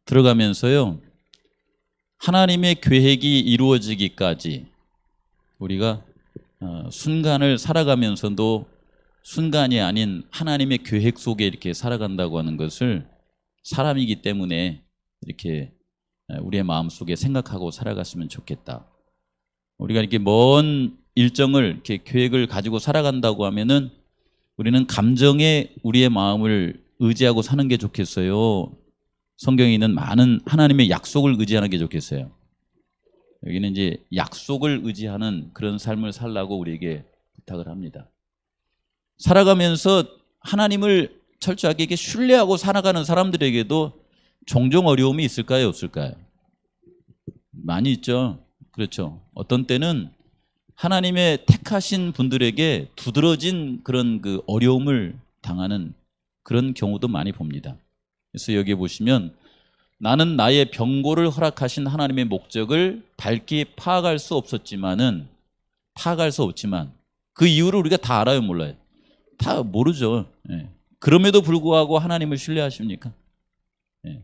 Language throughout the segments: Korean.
들어가면서요, 하나님의 계획이 이루어지기까지 우리가 순간을 살아가면서도 순간이 아닌 하나님의 계획 속에 이렇게 살아간다고 하는 것을 사람이기 때문에 이렇게 우리의 마음속에 생각하고 살아갔으면 좋겠다. 우리가 이렇게 먼 일정을 이렇게 계획을 가지고 살아간다고 하면은 우리는 감정에 우리의 마음을 의지하고 사는 게 좋겠어요? 성경에 있는 많은 하나님의 약속을 의지하는 게 좋겠어요? 여기는 이제 약속을 의지하는 그런 삶을 살라고 우리에게 부탁을 합니다. 살아가면서 하나님을 철저하게 이렇게 신뢰하고 살아가는 사람들에게도 종종 어려움이 있을까요, 없을까요? 많이 있죠. 그렇죠. 어떤 때는 하나님의 택하신 분들에게 두드러진 그런 그 어려움을 당하는 그런 경우도 많이 봅니다. 그래서 여기 보시면 나는 나의 병고를 허락하신 하나님의 목적을 밝히 파악할 수 없지만 그 이유를 우리가 다 알아요, 몰라요? 다 모르죠. 예. 그럼에도 불구하고 하나님을 신뢰하십니까? 예.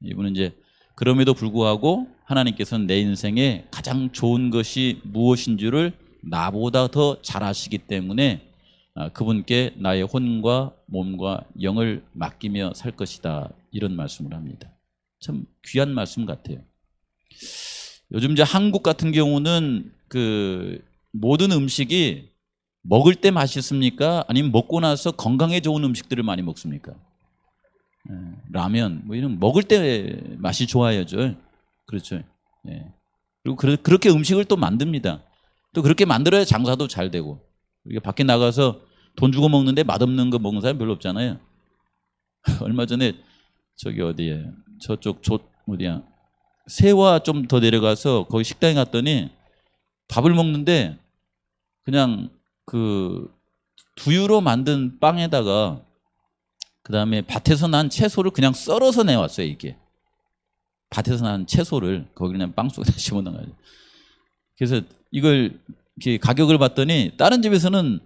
이분은 이제 그럼에도 불구하고 하나님께서는 내 인생에 가장 좋은 것이 무엇인 줄을 나보다 더 잘 아시기 때문에 그분께 나의 혼과 몸과 영을 맡기며 살 것이다, 이런 말씀을 합니다. 참 귀한 말씀 같아요. 요즘 이제 한국 같은 경우는 그 모든 음식이 먹을 때 맛있습니까? 아니면 먹고 나서 건강에 좋은 음식들을 많이 먹습니까? 라면 뭐 이런 먹을 때 맛이 좋아야죠. 그렇죠. 예. 그리고 그렇게 음식을 또 만듭니다. 또 그렇게 만들어야 장사도 잘 되고. 우리가 밖에 나가서 돈 주고 먹는데 맛없는 거 먹는 사람 별로 없잖아요. 얼마 전에 저기 어디에 저쪽 어디야 세화 좀 더 내려가서 거기 식당에 갔더니 밥을 먹는데 그냥 그 두유로 만든 빵에다가 그다음에 밭에서 난 채소를 그냥 썰어서 내왔어요. 이게 밭에서 난 채소를 거기 그냥 빵 속에다 집어넣어가지고. 그래서 이걸 이렇게 가격을 봤더니 다른 집에서는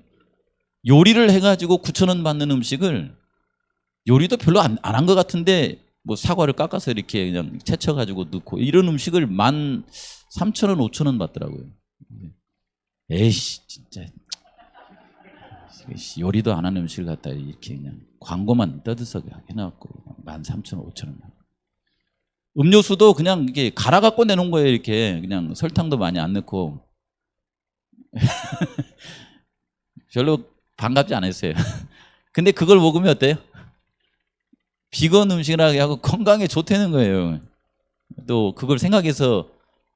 요리를 해가지고 9,000원 받는 음식을 요리도 별로 안 한 것 같은데 뭐 사과를 깎아서 이렇게 그냥 채쳐가지고 넣고 이런 음식을 13,000원, 5,000원 받더라고요. 에이씨 진짜 요리도 안 하는 음식을 갖다 이렇게 그냥 광고만 떠들썩하게 해놔갖고 13,000원, 5,000원. 음료수도 그냥 이게 갈아 갖고 내놓은 거예요. 이렇게 그냥 설탕도 많이 안 넣고. 별로 반갑지 않았어요. 근데 그걸 먹으면 어때요? 비건 음식이라고 하고 건강에 좋다는 거예요. 또 그걸 생각해서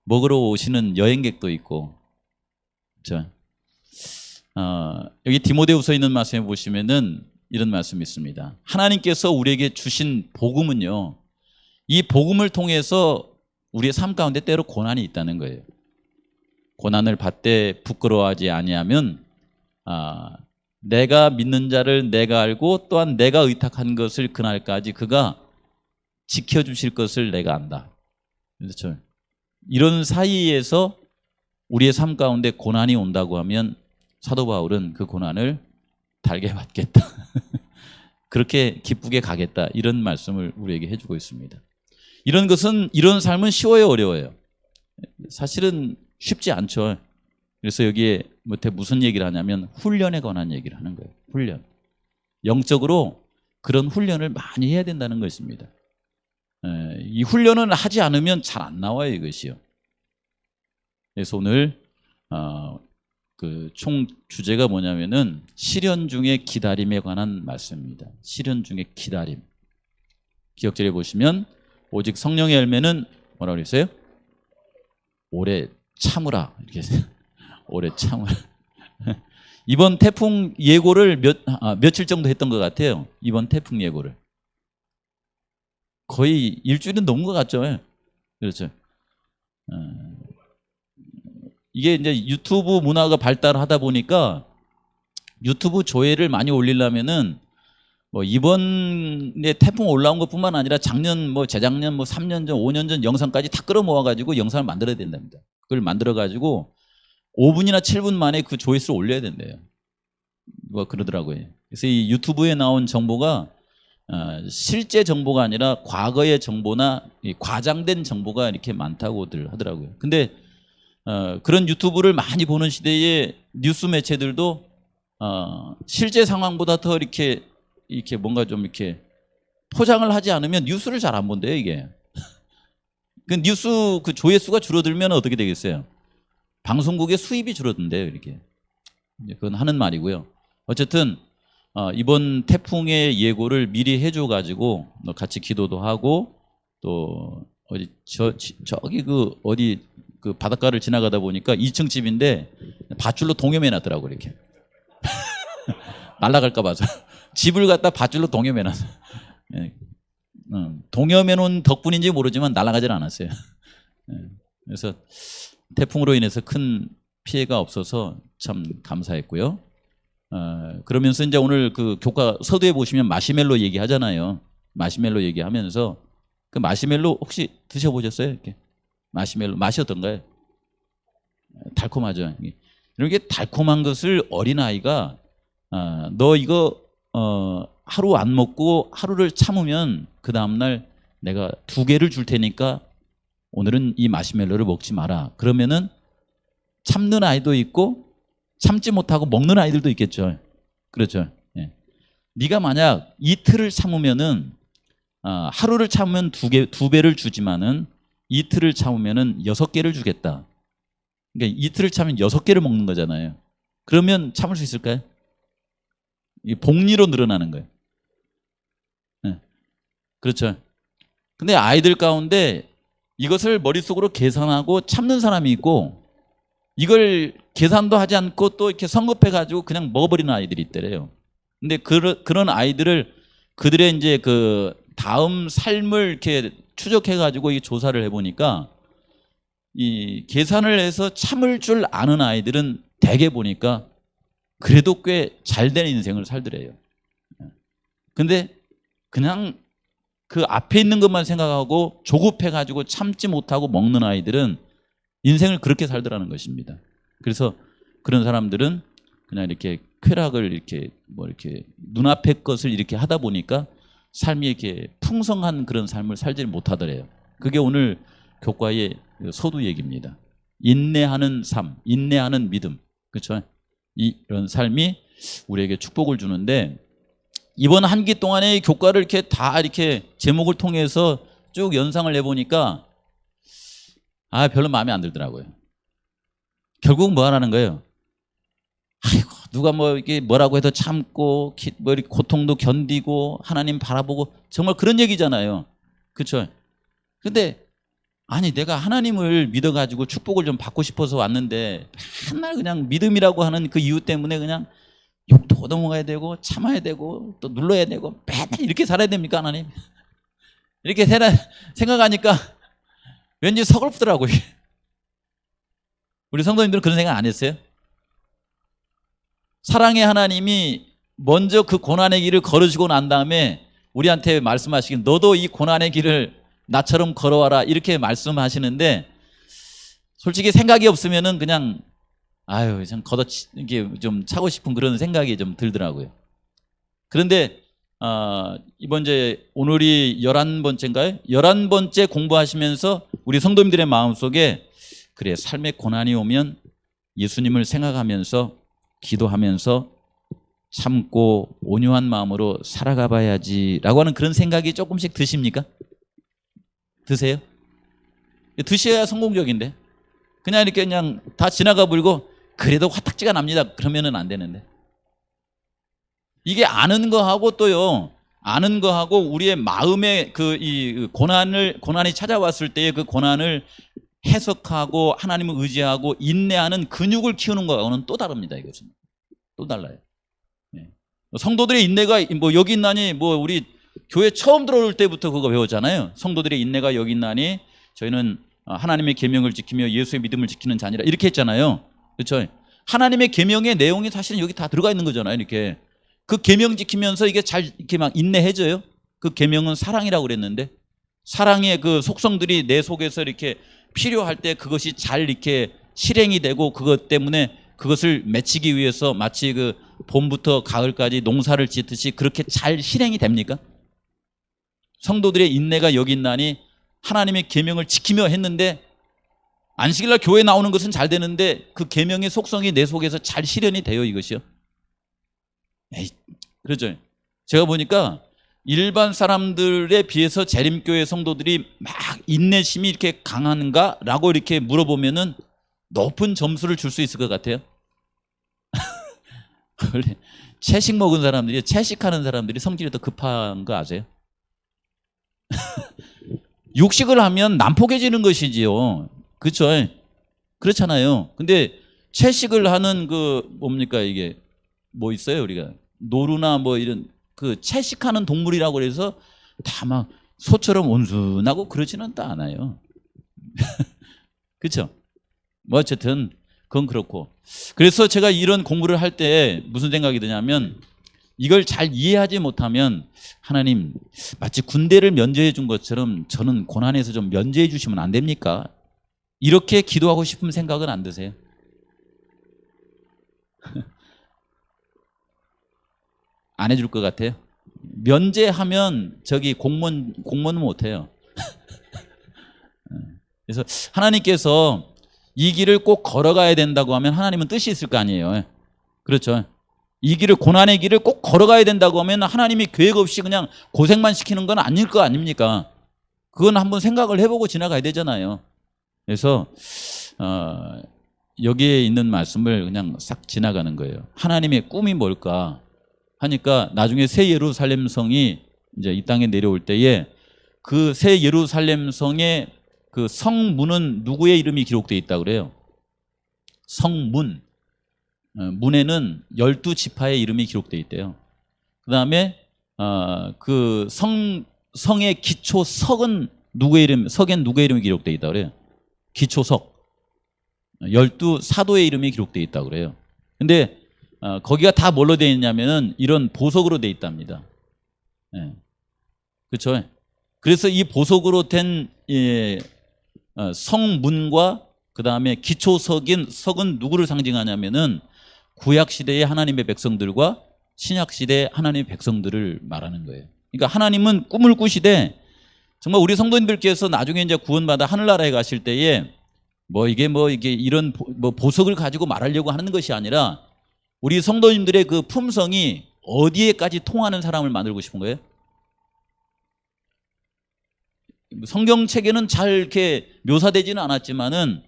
먹으러 오시는 여행객도 있고. 그렇죠? 여기 디모데후서에 있는 말씀에 보시면은 이런 말씀이 있습니다. 하나님께서 우리에게 주신 복음은요, 이 복음을 통해서 우리의 삶 가운데 때로 고난이 있다는 거예요. 고난을 받되 부끄러워하지 아니하면 내가 믿는 자를 내가 알고 또한 내가 의탁한 것을 그날까지 그가 지켜주실 것을 내가 안다. 그렇죠? 이런 사이에서 우리의 삶 가운데 고난이 온다고 하면 사도 바울은 그 고난을 달게 받겠다. 그렇게 기쁘게 가겠다. 이런 말씀을 우리에게 해주고 있습니다. 이런 삶은 쉬워요, 어려워요? 사실은 쉽지 않죠. 그래서 여기에 밑에 무슨 얘기를 하냐면 훈련에 관한 얘기를 하는 거예요. 훈련. 영적으로 그런 훈련을 많이 해야 된다는 것입니다. 이 훈련을 하지 않으면 잘 안 나와요, 이것이요. 그래서 오늘 그 총 주제가 뭐냐면은 시련 중에 기다림에 관한 말씀입니다. 시련 중에 기다림. 기억절에 보시면 오직 성령의 열매는 뭐라고 그랬어요? 오래 참으라. 이렇게 오래 참으라. 이번 태풍 예고를 며칠 정도 했던 것 같아요. 이번 태풍 예고를 거의 일주일은 넘은 것 같죠. 그렇죠. 이게 이제 유튜브 문화가 발달하다 보니까 유튜브 조회를 많이 올리려면은 뭐 이번에 태풍 올라온 것뿐만 아니라 작년 뭐 재작년 뭐 3년 전 5년 전 영상까지 다 끌어모아 가지고 영상을 만들어야 된답니다. 그걸 만들어 가지고 5분이나 7분 만에 그 조회수를 올려야 된대요. 뭐 그러더라고요. 그래서 이 유튜브에 나온 정보가 실제 정보가 아니라 과거의 정보나 과장된 정보가 이렇게 많다고들 하더라고요. 근데 그런 유튜브를 많이 보는 시대에 뉴스 매체들도 실제 상황보다 더 이렇게 뭔가 좀 이렇게 포장을 하지 않으면 뉴스를 잘 안 본대요, 이게. 그 뉴스 그 조회수가 줄어들면 어떻게 되겠어요? 방송국의 수입이 줄어든대요, 이렇게. 그건 하는 말이고요. 어쨌든 이번 태풍의 예고를 미리 해줘 가지고 같이 기도도 하고 또 어디 저기 그 어디 그 바닷가를 지나가다 보니까 2층 집인데 밧줄로 동여매 놨더라고 이렇게. 날아갈까 봐서 집을 갖다 밧줄로 동여매 놨어. 예. 동여매 놓은 덕분인지 모르지만 날아가질 않았어요. 예. 그래서 태풍으로 인해서 큰 피해가 없어서 참 감사했고요. 그러면서 이제 오늘 그 교과 서두에 보시면 마시멜로 얘기하잖아요. 마시멜로 얘기하면서 그 마시멜로 혹시 드셔보셨어요? 이렇게 마시멜로 맛이 어떤가요? 달콤하죠. 이렇게 달콤한 것을 어린아이가 너 이거 하루 안 먹고 하루를 참으면 그 다음날 내가 2개를 줄 테니까 오늘은 이 마시멜로를 먹지 마라. 그러면은 참는 아이도 있고 참지 못하고 먹는 아이들도 있겠죠. 그렇죠. 예. 네가 만약 이틀을 참으면은 하루를 참으면 2배를 주지만은 이틀을 참으면은 6개를 주겠다. 그러니까 이틀을 참으면 6개를 먹는 거잖아요. 그러면 참을 수 있을까요? 이 복리로 늘어나는 거예요. 예. 그렇죠. 근데 아이들 가운데 이것을 머릿속으로 계산하고 참는 사람이 있고 이걸 계산도 하지 않고 또 이렇게 성급해가지고 그냥 먹어버리는 아이들이 있더래요. 근데 그런 아이들을 그들의 이제 그 다음 삶을 이렇게 추적해가지고 이 조사를 해보니까 이 계산을 해서 참을 줄 아는 아이들은 대개 보니까 그래도 꽤 잘된 인생을 살더래요. 근데 그냥 그 앞에 있는 것만 생각하고 조급해가지고 참지 못하고 먹는 아이들은 인생을 그렇게 살더라는 것입니다. 그래서 그런 사람들은 그냥 이렇게 쾌락을 이렇게 뭐 이렇게 눈앞의 것을 이렇게 하다 보니까 삶이 이렇게 풍성한 그런 삶을 살지 못하더래요. 그게 오늘 교과의 서두 얘기입니다. 인내하는 삶, 인내하는 믿음, 그렇죠? 이런 삶이 우리에게 축복을 주는데 이번 한 기 동안의 교과를 이렇게 다 이렇게 제목을 통해서 쭉 연상을 해보니까 별로 마음에 안 들더라고요. 결국 뭐 하라는 거예요? 아이고 누가 뭐 이게 뭐라고 해도 참고 뭐 이렇게 고통도 견디고 하나님 바라보고 정말 그런 얘기잖아요. 그렇죠? 근데 아니 내가 하나님을 믿어가지고 축복을 좀 받고 싶어서 왔는데 맨날 그냥 믿음이라고 하는 그 이유 때문에 그냥 욕도 얻어먹어야 되고 참아야 되고 또 눌러야 되고 맨날 이렇게 살아야 됩니까 하나님? 이렇게 생각하니까 왠지 서글프더라고요. 우리 성도님들은 그런 생각 안 했어요? 사랑의 하나님이 먼저 그 고난의 길을 걸으시고 난 다음에 우리한테 말씀하시긴 너도 이 고난의 길을 나처럼 걸어와라 이렇게 말씀하시는데 솔직히 생각이 없으면은 그냥 좀 이게 좀 차고 싶은 그런 생각이 좀 들더라고요. 그런데 이번 이제 오늘이 11번째인가요? 11번째 공부하시면서 우리 성도님들의 마음속에 그래 삶의 고난이 오면 예수님을 생각하면서 기도하면서 참고 온유한 마음으로 살아가 봐야지라고 하는 그런 생각이 조금씩 드십니까? 드세요? 드셔야 성공적인데 그냥 이렇게 그냥 다 지나가 버리고 그래도 화딱지가 납니다. 그러면은 안 되는데 이게 아는 거하고 또요 아는 거하고 우리의 마음의 이 고난이 찾아왔을 때의 그 고난을 해석하고 하나님을 의지하고 인내하는 근육을 키우는 거하고는 또 다릅니다. 이것은 또 달라요. 네. 성도들의 인내가 뭐 여기 있나니 뭐 우리 교회 처음 들어올 때부터 그거 배웠잖아요. 성도들의 인내가 여기 있나니 저희는 하나님의 계명을 지키며 예수의 믿음을 지키는 자니라 이렇게 했잖아요. 그렇죠? 하나님의 계명의 내용이 사실은 여기 다 들어가 있는 거잖아요. 이렇게 그 계명 지키면서 이게 잘 이렇게 막 인내해져요. 그 계명은 사랑이라고 그랬는데 사랑의 그 속성들이 내 속에서 이렇게 필요할 때 그것이 잘 이렇게 실행이 되고 그것 때문에 그것을 맺히기 위해서 마치 그 봄부터 가을까지 농사를 짓듯이 그렇게 잘 실행이 됩니까? 성도들의 인내가 여기 있나니 하나님의 계명을 지키며 했는데 안식일날 교회 나오는 것은 잘 되는데 그 계명의 속성이 내 속에서 잘 실현이 돼요, 이것이요? 에이, 그렇죠. 제가 보니까 일반 사람들에 비해서 재림교회 성도들이 막 인내심이 이렇게 강한가라고 이렇게 물어보면은 높은 점수를 줄 수 있을 것 같아요. 원래 채식 먹은 사람들이, 채식하는 사람들이 성질이 더 급한 거 아세요? 육식을 하면 난폭해지는 것이지요. 그렇죠? 그렇잖아요. 근데 채식을 하는 그 뭡니까 이게 뭐 있어요? 우리가 노루나 뭐 이런 그 채식하는 동물이라고 그래서 다 막 소처럼 온순하고 그러지는 또 않아요. 그렇죠? 뭐 어쨌든 그건 그렇고, 그래서 제가 이런 공부를 할 때 무슨 생각이 드냐면 이걸 잘 이해하지 못하면 하나님 마치 군대를 면제해 준 것처럼 저는 고난에서 좀 면제해 주시면 안 됩니까? 이렇게 기도하고 싶은 생각은 안 드세요? 안 해줄 것 같아요? 면제하면 저기 공무원은 못해요. 그래서 하나님께서 이 길을 꼭 걸어가야 된다고 하면 하나님은 뜻이 있을 거 아니에요. 그렇죠? 이 길을, 고난의 길을 꼭 걸어가야 된다고 하면 하나님이 계획 없이 그냥 고생만 시키는 건 아닐 거 아닙니까? 그건 한번 생각을 해보고 지나가야 되잖아요. 그래서 여기에 있는 말씀을 그냥 싹 지나가는 거예요. 하나님의 꿈이 뭘까 하니까 나중에 새 예루살렘 성이 이제 이 땅에 내려올 때에 그 새 예루살렘 성의 그 성문은 누구의 이름이 기록되어 있다고 그래요? 성문. 문에는 12지파의 이름이 기록되어 있대요. 그 다음에 그 성의 기초석은 누구의 이름, 석엔 누구의 이름이 기록되어 있다고 그래요? 기초석. 12사도의 이름이 기록되어 있다고 그래요. 근데 거기가 다 뭘로 되어 있냐면은 이런 보석으로 되어 있답니다. 예. 그렇죠? 그래서 이 보석으로 된 성문과 그 다음에 기초석은 누구를 상징하냐면은 구약 시대의 하나님의 백성들과 신약 시대의 하나님의 백성들을 말하는 거예요. 그러니까 하나님은 꿈을 꾸시되 정말 우리 성도님들께서 나중에 이제 구원받아 하늘나라에 가실 때에 이게 이런 보석을 가지고 말하려고 하는 것이 아니라 우리 성도님들의 그 품성이 어디에까지 통하는 사람을 만들고 싶은 거예요? 성경책에는 잘 이렇게 묘사되지는 않았지만은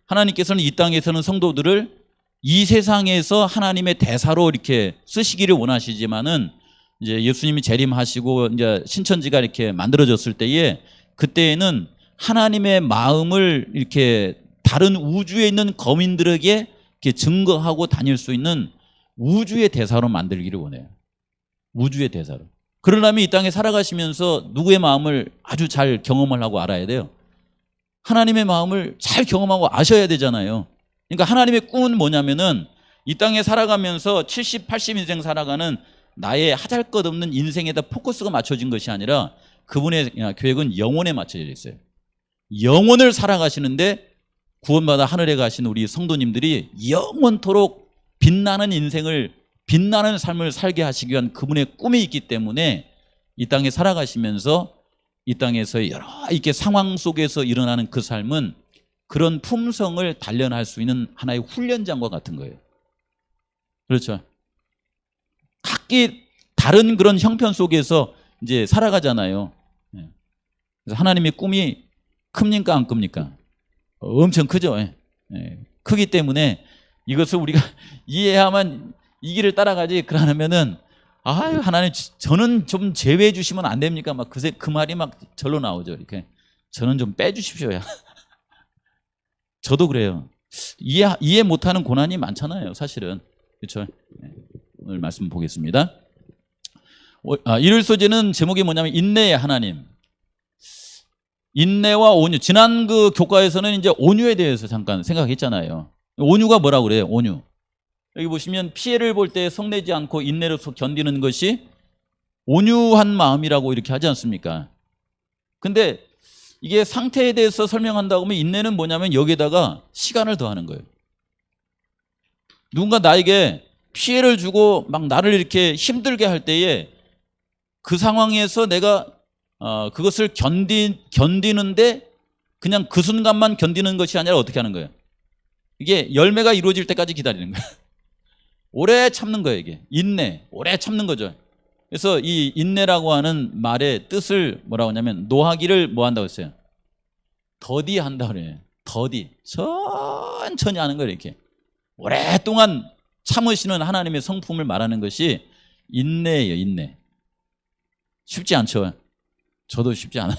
하나님께서는 이 땅에서는 성도들을 이 세상에서 하나님의 대사로 이렇게 쓰시기를 원하시지만은 이제 예수님이 재림하시고 이제 신천지가 이렇게 만들어졌을 때에 그때에는 하나님의 마음을 이렇게 다른 우주에 있는 거민들에게 이렇게 증거하고 다닐 수 있는 우주의 대사로 만들기를 원해요. 우주의 대사로. 그러려면 이 땅에 살아가시면서 누구의 마음을 아주 잘 경험을 하고 알아야 돼요? 하나님의 마음을 잘 경험하고 아셔야 되잖아요. 그러니까 하나님의 꿈은 뭐냐면은 이 땅에 살아가면서 70, 80인생 살아가는 나의 하잘것없는 인생에다 포커스가 맞춰진 것이 아니라 그분의 계획은 영혼에 맞춰져 있어요. 영혼을 살아가시는데 구원받아 하늘에 가신 우리 성도님들이 영원토록 빛나는 인생을, 빛나는 삶을 살게 하시기 위한 그분의 꿈이 있기 때문에 이 땅에 살아가시면서 이 땅에서 여러 이렇게 상황 속에서 일어나는 그 삶은 그런 품성을 단련할 수 있는 하나의 훈련장과 같은 거예요. 그렇죠? 각기 다른 그런 형편 속에서 이제 살아가잖아요. 그래서 하나님의 꿈이 큽니까 안 큽니까? 엄청 크죠. 크기 때문에 이것을 우리가 이해하면 이 길을 따라가지, 그러면은 아유 하나님 저는 좀 제외해 주시면 안 됩니까? 막 그 말이 막 절로 나오죠. 이렇게 저는 좀 빼주십시오야. 저도 그래요. 이해 못하는 고난이 많잖아요, 사실은. 그렇죠? 오늘 말씀 보겠습니다. 일요일 소재는 제목이 뭐냐면 인내의 하나님. 인내와 온유. 지난 그 교과에서는 이제 온유에 대해서 잠깐 생각했잖아요. 온유가 뭐라고 그래요? 온유. 여기 보시면 피해를 볼 때 성내지 않고 인내로서 견디는 것이 온유한 마음이라고 이렇게 하지 않습니까? 근데 이게 상태에 대해서 설명한다고 하면 인내는 뭐냐면 여기에다가 시간을 더하는 거예요. 누군가 나에게 피해를 주고 막 나를 이렇게 힘들게 할 때에 그 상황에서 내가 그것을 견디는데 그냥 그 순간만 견디는 것이 아니라 어떻게 하는 거예요? 이게 열매가 이루어질 때까지 기다리는 거예요. 오래 참는 거예요. 이게 인내, 오래 참는 거죠. 그래서 이 인내라고 하는 말의 뜻을 뭐라고 하냐면 노하기를 뭐 한다고 했어요? 더디한다고 그래요. 더디, 천천히 하는 거예요. 이렇게 오랫동안 참으시는 하나님의 성품을 말하는 것이 인내예요. 인내. 쉽지 않죠. 저도 쉽지 않아요.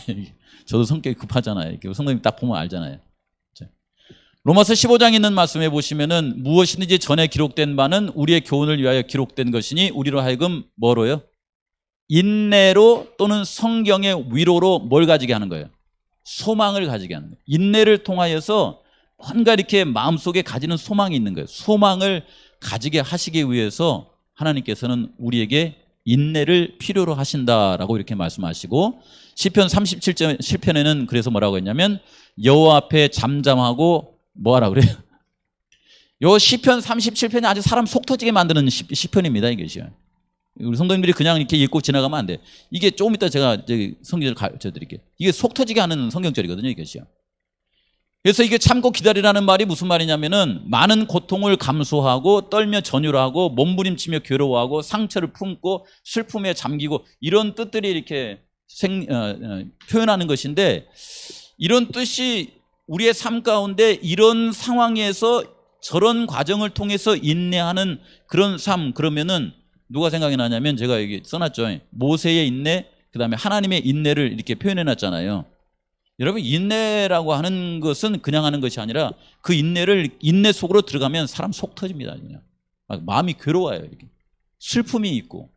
저도 성격이 급하잖아요. 이렇게 성도님 딱 보면 알잖아요. 로마서 15장에 있는 말씀에 보시면은 무엇이든지 전에 기록된 바는 우리의 교훈을 위하여 기록된 것이니 우리로 하여금 뭐로요? 인내로 또는 성경의 위로로 뭘 가지게 하는 거예요? 소망을 가지게 하는 거예요. 인내를 통하여서 뭔가 이렇게 마음속에 가지는 소망이 있는 거예요. 소망을 가지게 하시기 위해서 하나님께서는 우리에게 인내를 필요로 하신다라고 이렇게 말씀하시고 시편 37편에는 그래서 뭐라고 했냐면 여호와 앞에 잠잠하고 뭐하라 그래요? 요 시편 37편이 아주 사람 속 터지게 만드는 시편입니다. 이것이요. 우리 성도님들이 그냥 이렇게 읽고 지나가면 안 돼. 이게 조금 이따 제가 성경을 가르쳐 드릴게요. 이게 속 터지게 하는 성경절이거든요. 이것이요. 그래서 이게 참고 기다리라는 말이 무슨 말이냐면은 많은 고통을 감수하고 떨며 전율하고 몸부림치며 괴로워하고 상처를 품고 슬픔에 잠기고 이런 뜻들이 이렇게 표현하는 것인데 이런 뜻이 우리의 삶 가운데 이런 상황에서 저런 과정을 통해서 인내하는 그런 삶 그러면은 누가 생각이 나냐면 제가 여기 써놨죠. 모세의 인내 그다음에 하나님의 인내를 이렇게 표현해 놨잖아요. 여러분 인내라고 하는 것은 그냥 하는 것이 아니라 그 인내 속으로 들어가면 사람 속 터집니다. 그냥 마음이 괴로워요. 이렇게 슬픔이 있고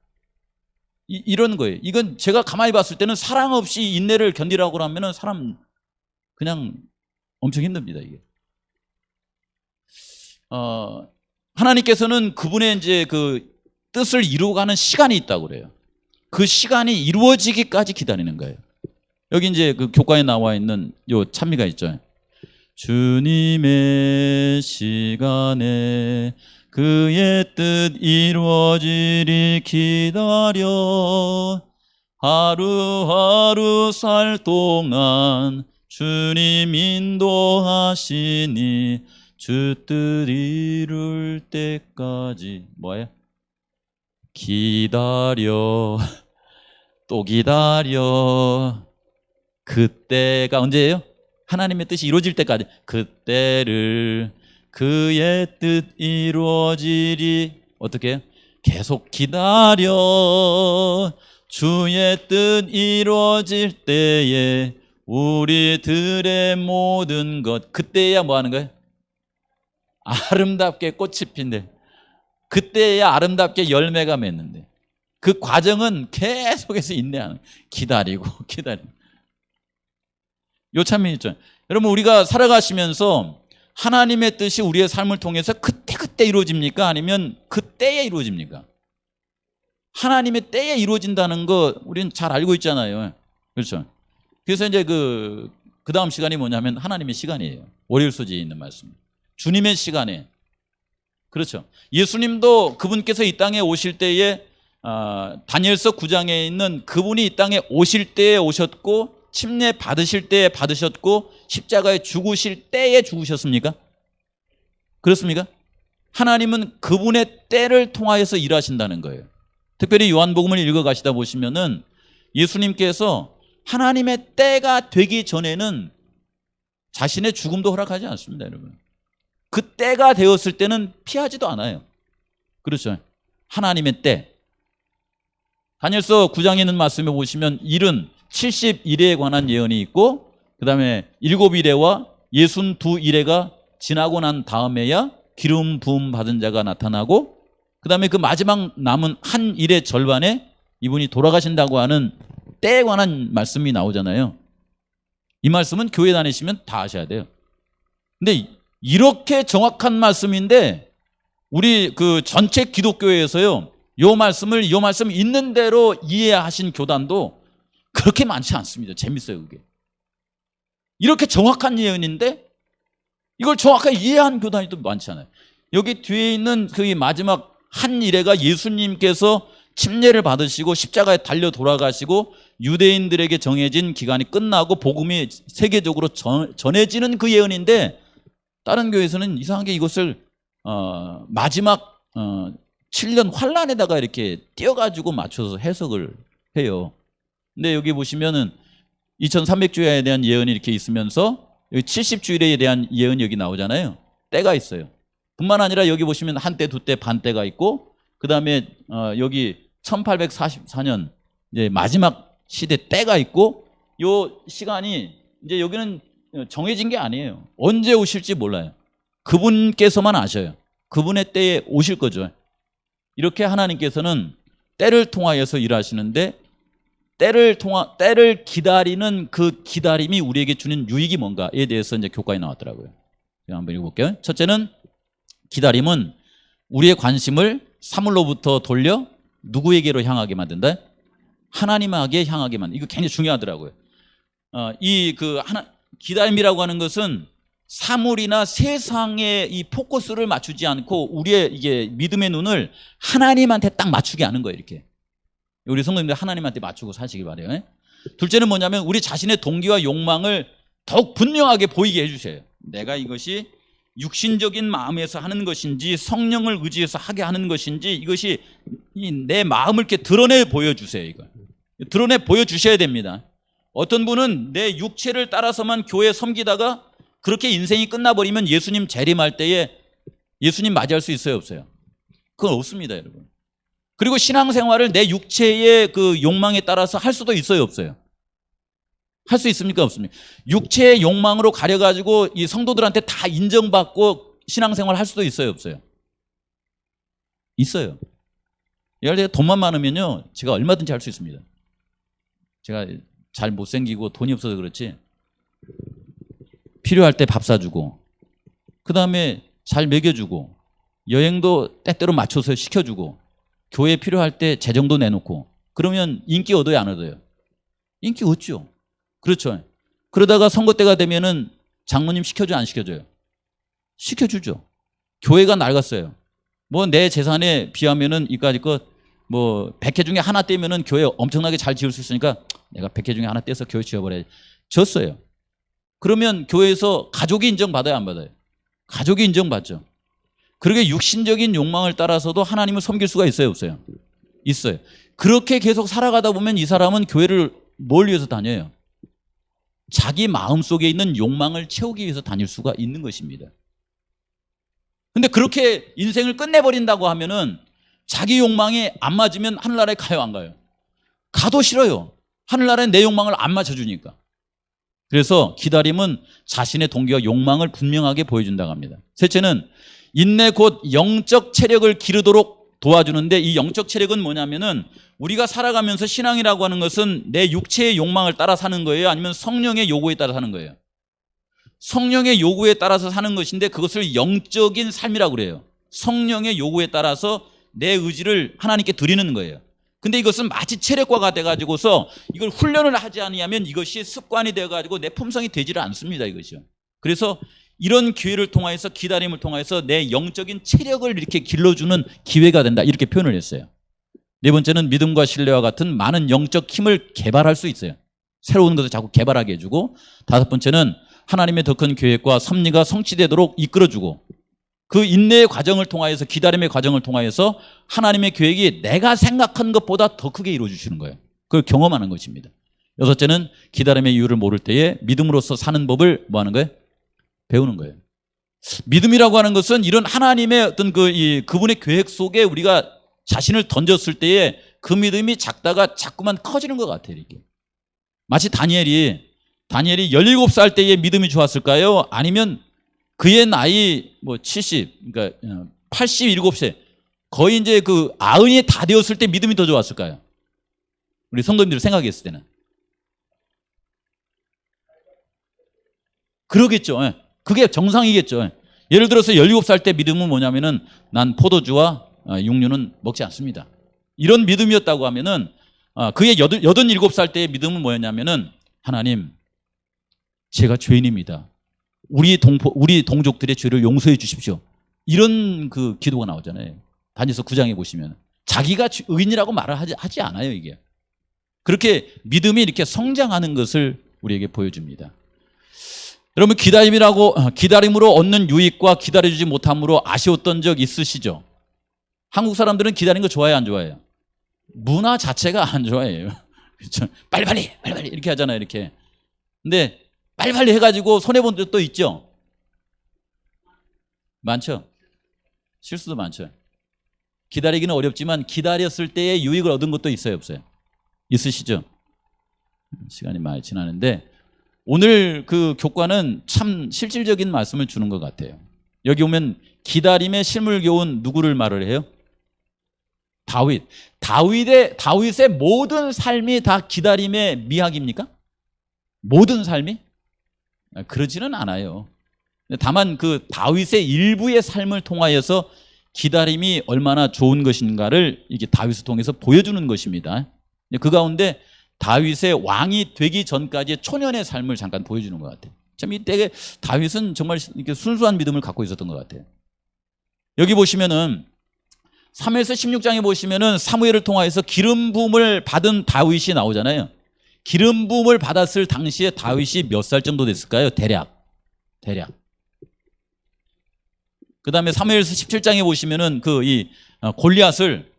이런 거예요. 이건 제가 가만히 봤을 때는 사랑 없이 인내를 견디라고 하면은 사람 그냥 엄청 힘듭니다. 이게 하나님께서는 그분의 이제 그 뜻을 이루어가는 시간이 있다고 그래요. 그 시간이 이루어지기까지 기다리는 거예요. 여기 이제 그 교과에 나와 있는 요 찬미가 있죠. 주님의 시간에 그의 뜻 이루어지리 기다려 하루하루 살 동안 주님 인도하시니 주 뜻 이룰 때까지 뭐예요? 기다려 또 기다려 그때가 언제예요? 하나님의 뜻이 이루어질 때까지 그때를 그의 뜻 이루어지리 어떻게 해요? 계속 기다려 주의 뜻 이루어질 때에 우리들의 모든 것 그때야 뭐 하는 거예요? 아름답게 꽃이 핀대 그때야 아름답게 열매가 맺는데 그 과정은 계속해서 인내하는 기다리고 요 참이 있죠. 여러분 우리가 살아가시면서 하나님의 뜻이 우리의 삶을 통해서 그때 이루어집니까? 아니면 그때에 이루어집니까? 하나님의 때에 이루어진다는 거 우리는 잘 알고 있잖아요. 그렇죠? 그래서 이제 그 다음 시간이 뭐냐면 하나님의 시간이에요. 월요일 소지에 있는 말씀. 주님의 시간에. 그렇죠. 예수님도 그분께서 이 땅에 오실 때에 다니엘서 9장에 있는 그분이 이 땅에 오실 때에 오셨고 침례 받으실 때에 받으셨고 십자가에 죽으실 때에 죽으셨습니까? 그렇습니까? 하나님은 그분의 때를 통하여서 일하신다는 거예요. 특별히 요한복음을 읽어가시다 보시면은 예수님께서 하나님의 때가 되기 전에는 자신의 죽음도 허락하지 않습니다, 여러분. 그 때가 되었을 때는 피하지도 않아요. 그렇죠. 하나님의 때. 다니엘서 9장에 있는 말씀에 보시면 일은 70일에 관한 예언이 있고 그 다음에 7일에와 62일에가 지나고 난 다음에야 기름 부음 받은 자가 나타나고 그 다음에 그 마지막 남은 한 일의 절반에 이분이 돌아가신다고 하는 때에 관한 말씀이 나오잖아요. 이 말씀은 교회 다니시면 다 아셔야 돼요. 근데 이렇게 정확한 말씀인데 우리 그 전체 기독교회에서요 요 말씀 있는 대로 이해하신 교단도 그렇게 많지 않습니다. 재밌어요 그게. 이렇게 정확한 예언인데 이걸 정확하게 이해한 교단이 또 많지 않아요. 여기 뒤에 있는 그 마지막 한 일회가 예수님께서 침례를 받으시고 십자가에 달려 돌아가시고 유대인들에게 정해진 기간이 끝나고 복음이 세계적으로 전해지는 그 예언인데, 다른 교회에서는 이상하게 이것을 마지막 7년 환란에다가 이렇게 띄어가지고 맞춰서 해석을 해요. 근데 여기 보시면은 2300주일에 대한 예언이 이렇게 있으면서 여기 70주일에 대한 예언이 여기 나오잖아요. 때가 있어요. 뿐만 아니라 여기 보시면 한때, 두때, 반때가 있고, 그 다음에 여기 1844년 이제 마지막 시대 때가 있고, 요 시간이 이제 여기는 정해진 게 아니에요. 언제 오실지 몰라요. 그분께서만 아셔요. 그분의 때에 오실 거죠. 이렇게 하나님께서는 때를 통하여서 일하시는데, 때를 기다리는 그 기다림이 우리에게 주는 유익이 뭔가에 대해서 이제 교과에 나왔더라고요. 제가 한번 읽어볼게요. 첫째는, 기다림은 우리의 관심을 사물로부터 돌려 누구에게로 향하게 만든다? 하나님에게 향하게 만든다. 이거 굉장히 중요하더라고요. 기다림이라고 하는 것은 사물이나 세상에 이 포커스를 맞추지 않고 우리의 이게 믿음의 눈을 하나님한테 딱 맞추게 하는 거예요. 이렇게 우리 성도님들 하나님한테 맞추고 사시길 바래요. 둘째는 뭐냐면, 우리 자신의 동기와 욕망을 더욱 분명하게 보이게 해주세요. 내가 이것이 육신적인 마음에서 하는 것인지 성령을 의지해서 하게 하는 것인지, 이것이 내 마음을 이렇게 드러내 보여주세요. 이거 드러내 보여주셔야 됩니다. 어떤 분은 내 육체를 따라서만 교회 섬기다가 그렇게 인생이 끝나버리면 예수님 재림할 때에 예수님 맞이할 수 있어요, 없어요? 그건 없습니다, 여러분. 그리고 신앙생활을 내 육체의 그 욕망에 따라서 할 수도 있어요, 없어요? 할 수 있습니까, 없습니까? 육체의 욕망으로 가려가지고 이 성도들한테 다 인정받고 신앙생활 할 수도 있어요, 없어요? 있어요. 예를 들어 돈만 많으면요, 제가 얼마든지 할 수 있습니다. 제가 잘 못생기고 돈이 없어서 그렇지, 필요할 때 밥 사주고, 그 다음에 잘 먹여주고, 여행도 때때로 맞춰서 시켜주고, 교회 필요할 때 재정도 내놓고, 그러면 인기 얻어요, 안 얻어요? 인기 얻죠. 그렇죠. 그러다가 선거 때가 되면은 장로님 시켜줘요, 안 시켜줘요? 시켜주죠. 교회가 낡았어요. 뭐 내 재산에 비하면은 이까지 것 뭐 100회 중에 하나 떼면은 교회 엄청나게 잘 지을 수 있으니까 내가 100회 중에 하나 떼서 교회 지어버려야지. 졌어요. 그러면 교회에서 가족이 인정받아요, 안 받아요? 가족이 인정받죠. 그렇게 육신적인 욕망을 따라서도 하나님을 섬길 수가 있어요, 없어요? 있어요. 그렇게 계속 살아가다 보면 이 사람은 교회를 뭘 위해서 다녀요? 자기 마음속에 있는 욕망을 채우기 위해서 다닐 수가 있는 것입니다. 근데 그렇게 인생을 끝내버린다고 하면은 자기 욕망이 안 맞으면 하늘나라에 가요, 안 가요? 가도 싫어요. 하늘나라에 내 욕망을 안 맞춰주니까. 그래서 기다림은 자신의 동기와 욕망을 분명하게 보여준다고 합니다. 셋째는, 인내 곧 영적 체력을 기르도록 도와주는데, 이 영적 체력은 뭐냐면은 우리가 살아가면서 신앙이라고 하는 것은 내 육체의 욕망을 따라 사는 거예요, 아니면 성령의 요구에 따라 사는 거예요? 성령의 요구에 따라서 사는 것인데, 그것을 영적인 삶이라고 그래요. 성령의 요구에 따라서 내 의지를 하나님께 드리는 거예요. 근데 이것은 마치 체력과가 돼가지고서 이걸 훈련을 하지 않으면 이것이 습관이 돼가지고 내 품성이 되지를 않습니다, 이것이요. 그래서 이런 기회를 통해서, 기다림을 통해서 내 영적인 체력을 이렇게 길러주는 기회가 된다, 이렇게 표현을 했어요. 네 번째는, 믿음과 신뢰와 같은 많은 영적 힘을 개발할 수 있어요. 새로운 것을 자꾸 개발하게 해주고, 다섯 번째는 하나님의 더 큰 계획과 섭리가 성취되도록 이끌어주고, 그 인내의 과정을 통하여서, 기다림의 과정을 통하여서 하나님의 계획이 내가 생각한 것보다 더 크게 이루어주시는 거예요. 그걸 경험하는 것입니다. 여섯째는, 기다림의 이유를 모를 때에 믿음으로서 사는 법을 뭐 하는 거예요? 배우는 거예요. 믿음이라고 하는 것은 이런 하나님의 어떤 그분의 계획 속에 우리가 자신을 던졌을 때에 그 믿음이 작다가 자꾸만 커지는 것 같아요, 이렇게. 마치 다니엘이 17살 때에 믿음이 좋았을까요? 아니면 그의 나이 70, 그러니까 87세, 거의 이제 그 아흔이 다 되었을 때 믿음이 더 좋았을까요? 우리 성도님들 생각했을 때는. 그러겠죠. 그게 정상이겠죠. 예를 들어서 17살 때 믿음은 뭐냐면은, 난 포도주와 육류는 먹지 않습니다, 이런 믿음이었다고 하면은, 그의 87살 때의 믿음은 뭐였냐면은, 하나님, 제가 죄인입니다. 우리 동족들의 죄를 용서해 주십시오. 이런 그 기도가 나오잖아요. 다니엘서 9장에 보시면. 자기가 의인이라고 말을 하지 않아요, 이게. 그렇게 믿음이 이렇게 성장하는 것을 우리에게 보여줍니다. 여러분, 기다림으로 얻는 유익과 기다려주지 못함으로 아쉬웠던 적 있으시죠? 한국 사람들은 기다리는 거 좋아해요, 안 좋아해요? 문화 자체가 안 좋아해요. 그렇죠? 빨리빨리 이렇게 하잖아요, 이렇게. 근데 빨리빨리 해가지고 손해본 적도 있죠? 많죠? 실수도 많죠. 기다리기는 어렵지만 기다렸을 때의 유익을 얻은 것도 있어요, 없어요? 있으시죠? 시간이 많이 지나는데 오늘 그 교과는 참 실질적인 말씀을 주는 것 같아요. 여기 오면 기다림의 실물 교훈 누구를 말을 해요? 다윗의 모든 삶이 다 기다림의 미학입니까? 모든 삶이? 그러지는 않아요. 다만 그 다윗의 일부의 삶을 통하여서 기다림이 얼마나 좋은 것인가를 이게 다윗을 통해서 보여주는 것입니다. 그 가운데 다윗의 왕이 되기 전까지의 초년의 삶을 잠깐 보여주는 것 같아요. 참 이때 다윗은 정말 이렇게 순수한 믿음을 갖고 있었던 것 같아요. 여기 보시면은 사무엘서 16장에 보시면은 사무엘을 통하여서 기름 부음을 받은 다윗이 나오잖아요. 기름 부음을 받았을 당시에 다윗이 몇 살 정도 됐을까요? 대략. 그 다음에 사무엘서 17장에 보시면은 골리앗을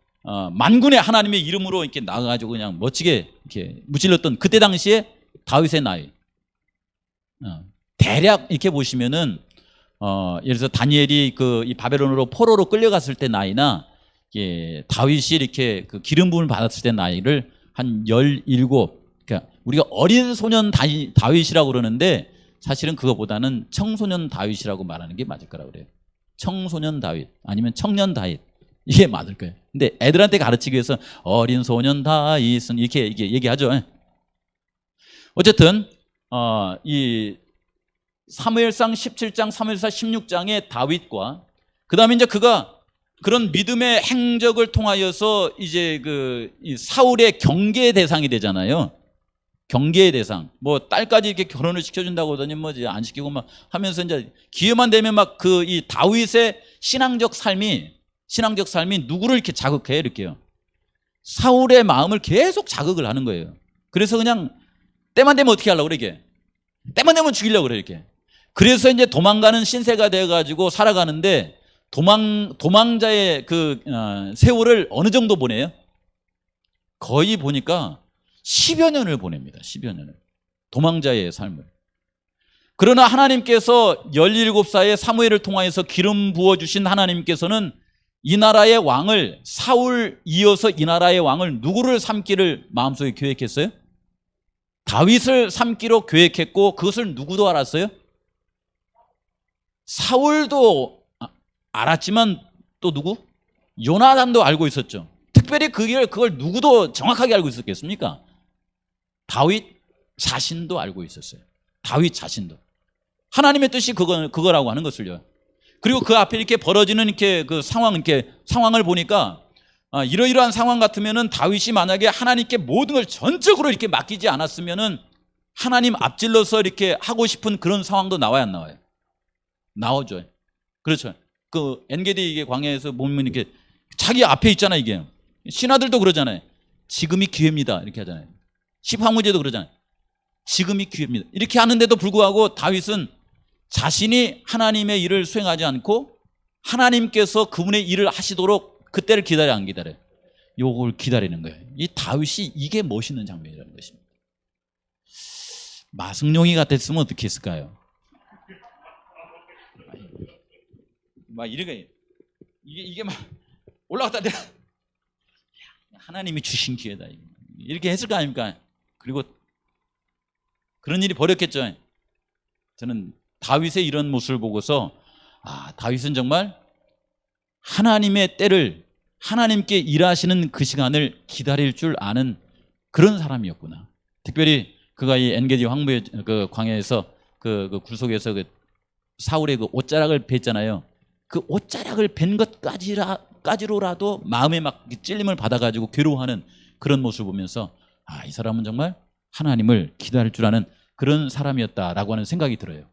만군의 하나님의 이름으로 이렇게 나가가지고 그냥 멋지게 이렇게 무찔렀던 그때 당시에 다윗의 나이. 대략 이렇게 보시면은 예를 들어서 다니엘이 이 바벨론으로 포로로 끌려갔을 때 나이나 다윗이 이렇게 그 기름 부음을 받았을 때 나이를 한 17, 그러니까 우리가 어린 소년 다윗이라고 그러는데 사실은 그거보다는 청소년 다윗이라고 말하는 게 맞을 거라고 그래요. 청소년 다윗 아니면 청년 다윗 이게 맞을 거예요. 근데 애들한테 가르치기 위해서 어린 소년 다윗은 이렇게 얘기하죠. 어쨌든 이 사무엘상 17장, 사무엘상 16장의 다윗과 그다음에 이제 그가 그런 믿음의 행적을 통하여서 이제 이 사울의 경계의 대상이 되잖아요. 경계의 대상. 뭐 딸까지 이렇게 결혼을 시켜준다고 하더니 뭐지 안 시키고 막 하면서 이제 기회만 되면 막 이 다윗의 신앙적 삶이 누구를 이렇게 자극해 이렇게요. 사울의 마음을 계속 자극을 하는 거예요. 그래서 그냥 때만 되면 어떻게 하려고 그래 이게. 때만 되면 죽이려고 그래 이렇게. 그래서 이제 도망가는 신세가 되어가지고 살아가는데 도망자의 세월을 어느 정도 보내요? 거의 보니까 10여 년을 보냅니다. 10여 년을. 도망자의 삶을. 그러나 하나님께서 17살의 사무엘을 통하여서 기름 부어주신 하나님께서는 이 나라의 왕을 사울 이어서 이 나라의 왕을 누구를 삼기를 마음속에 계획했어요? 다윗을 삼기로 계획했고 그것을 누구도 알았어요? 사울도 알았지만 또 누구? 요나단도 알고 있었죠. 특별히 그걸 누구도 정확하게 알고 있었겠습니까? 다윗 자신도 알고 있었어요. 다윗 자신도. 하나님의 뜻이 그거라고 하는 것을요. 그리고 그 앞에 이렇게 벌어지는 상황을 보니까 이러이러한 상황 같으면은 다윗이 만약에 하나님께 모든 걸 전적으로 이렇게 맡기지 않았으면은 하나님 앞질러서 이렇게 하고 싶은 그런 상황도 나와야 안 나와요? 나오죠. 그렇죠. 그 엔게디 이게 광야에서 보면 이렇게 자기 앞에 있잖아 이게. 신하들도 그러잖아요. 지금이 기회입니다. 이렇게 하잖아요. 시황무제도 그러잖아요. 지금이 기회입니다. 이렇게 하는데도 불구하고 다윗은 자신이 하나님의 일을 수행하지 않고 하나님께서 그분의 일을 하시도록 그때를 기다려 안 기다려요? 요걸 기다리는 거예요. 이 다윗이 이게 멋있는 장면이라는 것입니다. 마승용이 같았으면 어떻게 했을까요? 막 이렇게 이게 막 올라갔다 내가 하나님이 주신 기회다 이렇게 했을 거 아닙니까? 그리고 그런 일이 벌였겠죠. 저는 다윗의 이런 모습을 보고서 다윗은 정말 하나님의 때를 하나님께 일하시는 그 시간을 기다릴 줄 아는 그런 사람이었구나. 특별히 그가 이 엔게디 황무의 그 광야에서 그 굴속에서 그 사울의 그 옷자락을 뱄잖아요. 그 옷자락을 벤 것까지로라도 마음에 막 찔림을 받아가지고 괴로워하는 그런 모습을 보면서 이 사람은 정말 하나님을 기다릴 줄 아는 그런 사람이었다라고 하는 생각이 들어요.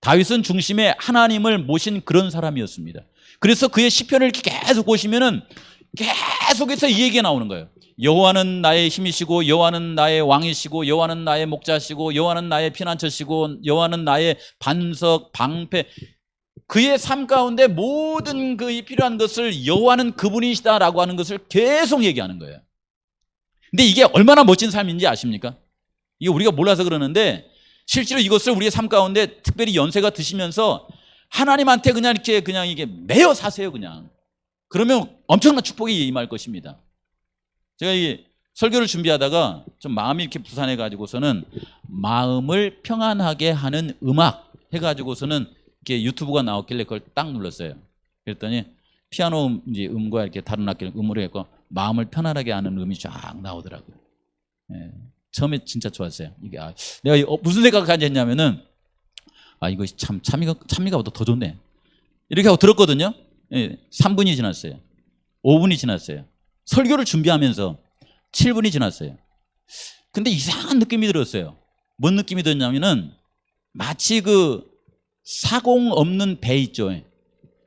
다윗은 중심에 하나님을 모신 그런 사람이었습니다. 그래서 그의 시편을 이렇게 계속 보시면은 계속해서 이 얘기가 나오는 거예요. 여호와는 나의 힘이시고 여호와는 나의 왕이시고 여호와는 나의 목자시고 여호와는 나의 피난처시고 여호와는 나의 반석 방패. 그의 삶 가운데 모든 그 필요한 것을 여호와는 그분이시다라고 하는 것을 계속 얘기하는 거예요. 근데 이게 얼마나 멋진 삶인지 아십니까? 이게 우리가 몰라서 그러는데 실제로 이것을 우리의 삶 가운데 특별히 연세가 드시면서 하나님한테 그냥 이렇게 그냥 이게 매여 사세요. 그냥 그러면 엄청난 축복이 임할 것입니다. 제가 이 설교를 준비하다가 좀 마음이 이렇게 부산해 가지고서는 마음을 평안하게 하는 음악 해가지고서는 이렇게 유튜브가 나왔길래 그걸 딱 눌렀어요. 그랬더니 피아노 이제 음과 이렇게 다른 악기를 음으로 했고 마음을 편안하게 하는 음이 쫙 나오더라고요. 예. 처음에 진짜 좋았어요. 이게 내가 무슨 생각까지 했냐면은 이거 참 찬미가보다 더 좋네. 이렇게 하고 들었거든요. 예. 3분이 지났어요. 5분이 지났어요. 설교를 준비하면서 7분이 지났어요. 근데 이상한 느낌이 들었어요. 뭔 느낌이 들었냐면은 마치 그 사공 없는 배 있죠.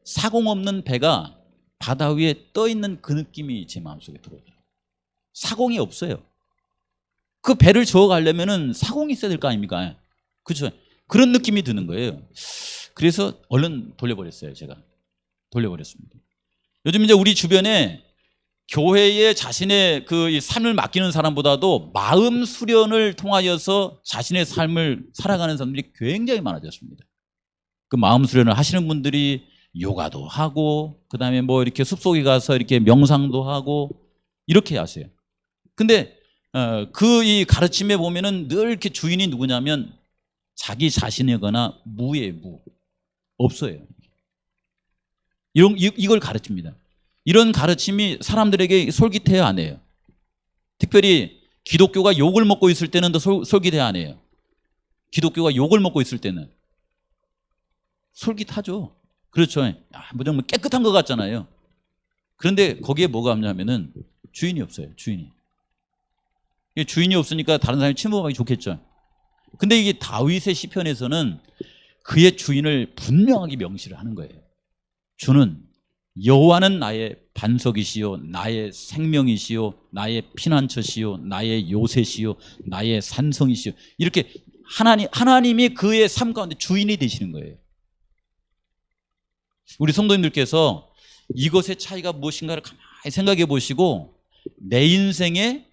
사공 없는 배가 바다 위에 떠 있는 그 느낌이 제 마음속에 들어요. 사공이 없어요. 그 배를 저어 가려면은 사공이 있어야 될 거 아닙니까? 그렇죠. 그런 느낌이 드는 거예요. 그래서 얼른 돌려버렸어요. 제가 돌려버렸습니다. 요즘 이제 우리 주변에 교회에 자신의 그 삶을 맡기는 사람보다도 마음 수련을 통하여서 자신의 삶을 살아가는 사람들이 굉장히 많아졌습니다. 그 마음 수련을 하시는 분들이 요가도 하고 그다음에 뭐 이렇게 숲속에 가서 이렇게 명상도 하고 이렇게 하세요. 근데 그 이 가르침에 보면은 늘 이렇게 주인이 누구냐면 자기 자신이거나 무의 무 없어요. 이걸 가르칩니다. 이런 가르침이 사람들에게 솔깃해야 안 해요. 특별히 기독교가 욕을 먹고 있을 때는 더 솔깃해야 안 해요. 기독교가 욕을 먹고 있을 때는 솔깃하죠. 그렇죠. 무조건 깨끗한 것 같잖아요. 그런데 거기에 뭐가 없냐면은 주인이 없어요. 주인이 없으니까 다른 사람이 침범하기 좋겠죠. 근데 이게 다윗의 시편에서는 그의 주인을 분명하게 명시를 하는 거예요. 주는 여호와는 나의 반석이시요 나의 생명이시요 나의 피난처시요 나의 요새시요 나의 산성이시요. 이렇게 하나님이 그의 삶 가운데 주인이 되시는 거예요. 우리 성도님들께서 이것의 차이가 무엇인가를 가만히 생각해 보시고 내 인생에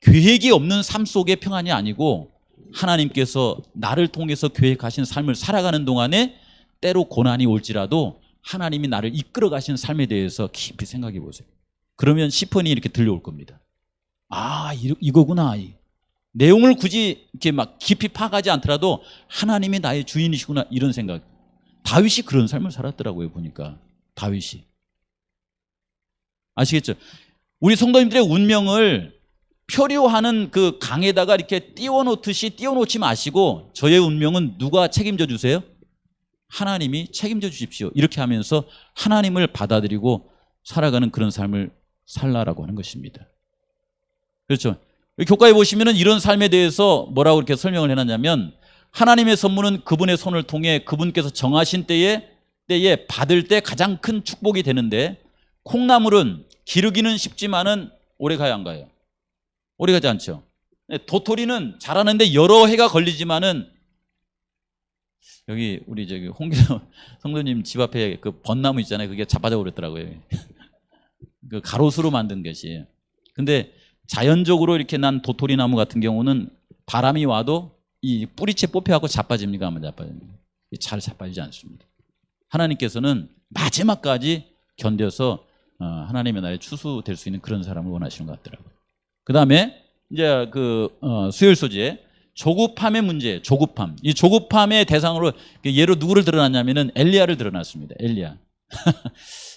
계획이 없는 삶 속의 평안이 아니고 하나님께서 나를 통해서 계획하신 삶을 살아가는 동안에 때로 고난이 올지라도 하나님이 나를 이끌어 가시는 삶에 대해서 깊이 생각해 보세요. 그러면 시편이 이렇게 들려올 겁니다. 이거구나. 내용을 굳이 이렇게 막 깊이 파가지 않더라도 하나님이 나의 주인이시구나 이런 생각. 다윗이 그런 삶을 살았더라고요. 보니까 다윗이. 아시겠죠? 우리 성도님들의 운명을 표류하는 그 강에다가 이렇게 띄워놓듯이 띄워놓지 마시고 저의 운명은 누가 책임져 주세요? 하나님이 책임져 주십시오. 이렇게 하면서 하나님을 받아들이고 살아가는 그런 삶을 살라라고 하는 것입니다. 그렇죠? 교과에 보시면은 이런 삶에 대해서 뭐라고 이렇게 설명을 해놨냐면 하나님의 선물은 그분의 손을 통해 그분께서 정하신 때에 받을 때 가장 큰 축복이 되는데 콩나물은 기르기는 쉽지만은 오래 가야 안 가요. 오래 가지 않죠. 도토리는 자라는데 여러 해가 걸리지만은 여기 우리 저기 홍기성 성도님 집 앞에 그 벚나무 있잖아요. 그게 자빠져 버렸더라고요. 그 가로수로 만든 것이. 근데 자연적으로 이렇게 난 도토리 나무 같은 경우는 바람이 와도 이 뿌리채 뽑혀갖고 자빠집니까? 안 자빠집니까? 잘 자빠지지 않습니다. 하나님께서는 마지막까지 견뎌서 하나님의 나라에 추수될 수 있는 그런 사람을 원하시는 것 같더라고요. 그 다음에 이제 수요일 소재 조급함의 문제, 조급함. 이 조급함의 대상으로 예로 누구를 드러났냐면은 엘리야를 드러났습니다. 엘리야.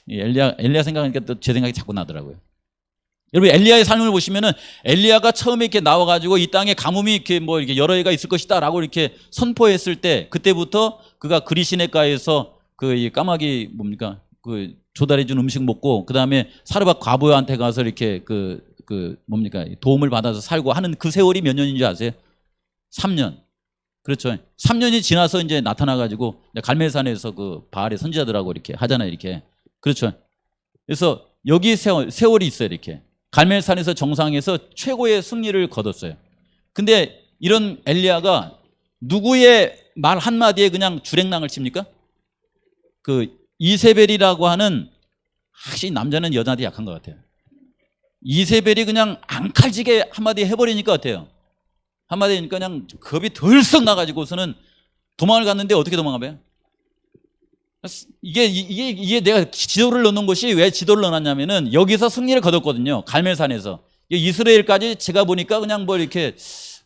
엘리야 생각하니까 또 제 생각이 자꾸 나더라고요. 여러분 엘리야의 삶을 보시면은 엘리야가 처음에 이렇게 나와가지고 이 땅에 가뭄이 이렇게 뭐 이렇게 여러 해가 있을 것이다라고 이렇게 선포했을 때 그때부터 그가 그리시네가에서 그 까마귀 뭡니까 그 조달해준 음식 먹고 그 다음에 사르밧 과부한테 가서 이렇게 그 뭡니까 도움을 받아서 살고 하는 그 세월이 몇 년인지 아세요? 3년. 그렇죠. 3년이 지나서 이제 나타나가지고 갈멜산에서 그 바알의 선지자들하고 이렇게 하잖아요. 이렇게. 그렇죠. 그래서 여기 세월이 있어요. 이렇게 갈멜산에서 정상에서 최고의 승리를 거뒀어요. 근데 이런 엘리야가 누구의 말 한마디에 그냥 주랭랑을 칩니까? 그 이세벨이라고 하는, 확실히 남자는 여자한테 약한 것 같아요. 이세벨이 그냥 앙칼지게 한마디 해버리니까 어때요? 한마디 하니까 그냥 겁이 덜썩 나가지고서는 도망을 갔는데 어떻게 도망가봐요? 이게 내가 지도를 넣는 곳이 왜 지도를 넣어놨냐면은 여기서 승리를 거뒀거든요. 갈멜산에서. 이스라엘까지 제가 보니까 그냥 뭐 이렇게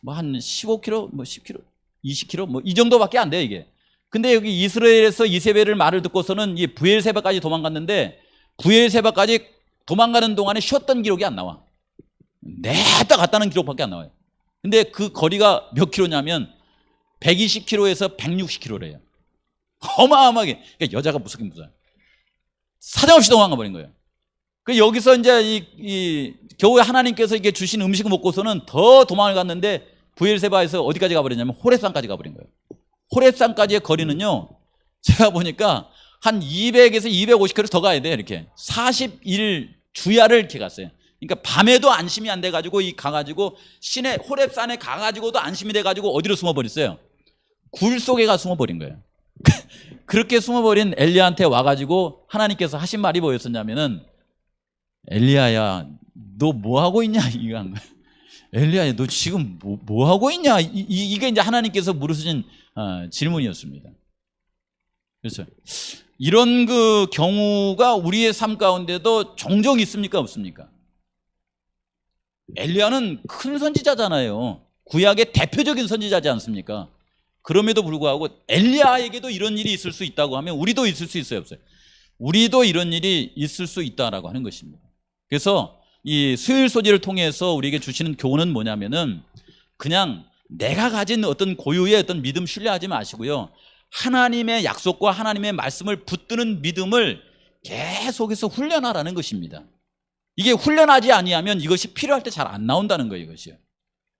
뭐 한 15km, 뭐 10km, 20km 뭐 이 정도밖에 안 돼요, 이게. 근데 여기 이스라엘에서 이세벨을 말을 듣고서는 이 부엘세바까지 도망갔는데 부엘세바까지 도망가는 동안에 쉬었던 기록이 안 나와. 냈다 갔다는 기록밖에 안 나와요. 근데 그 거리가 몇 킬로냐면 120km에서 160km래요. 어마어마하게. 그러니까 여자가 무섭긴 무서워요. 사정없이 도망가 버린 거예요. 그 여기서 이제 겨우 하나님께서 이게 주신 음식을 먹고서는 더 도망을 갔는데 부엘세바에서 어디까지 가버렸냐면 호렙산까지 가버린 거예요. 호렙산까지의 거리는요, 제가 보니까 한 200에서 250km 더 가야 돼요. 이렇게 40일 주야를 이렇게 갔어요. 그러니까 밤에도 안심이 안 돼가지고 가가지고 시내 호렙산에 가가지고도 안심이 돼가지고 어디로 숨어버렸어요? 굴 속에 가 숨어버린 거예요. 그렇게 숨어버린 엘리야한테 와가지고 하나님께서 하신 말이 뭐였었냐면은, 엘리야야 너 뭐하고 있냐 이거 한 거예요. 엘리야야 너 지금 뭐 하고 있냐, 이게 이제 하나님께서 물으신 질문이었습니다. 그렇죠. 이런 그 경우가 우리의 삶 가운데도 종종 있습니까, 없습니까? 엘리야는 큰 선지자잖아요. 구약의 대표적인 선지자지 않습니까? 그럼에도 불구하고 엘리야에게도 이런 일이 있을 수 있다고 하면 우리도 있을 수 있어요, 없어요? 우리도 이런 일이 있을 수 있다라고 하는 것입니다. 그래서 이 수요일 소지를 통해서 우리에게 주시는 교훈은 뭐냐면은, 그냥 내가 가진 어떤 고유의 어떤 믿음 신뢰하지 마시고요, 하나님의 약속과 하나님의 말씀을 붙드는 믿음을 계속해서 훈련하라는 것입니다. 이게 훈련하지 아니하면 이것이 필요할 때 잘 안 나온다는 거예요, 이것이요.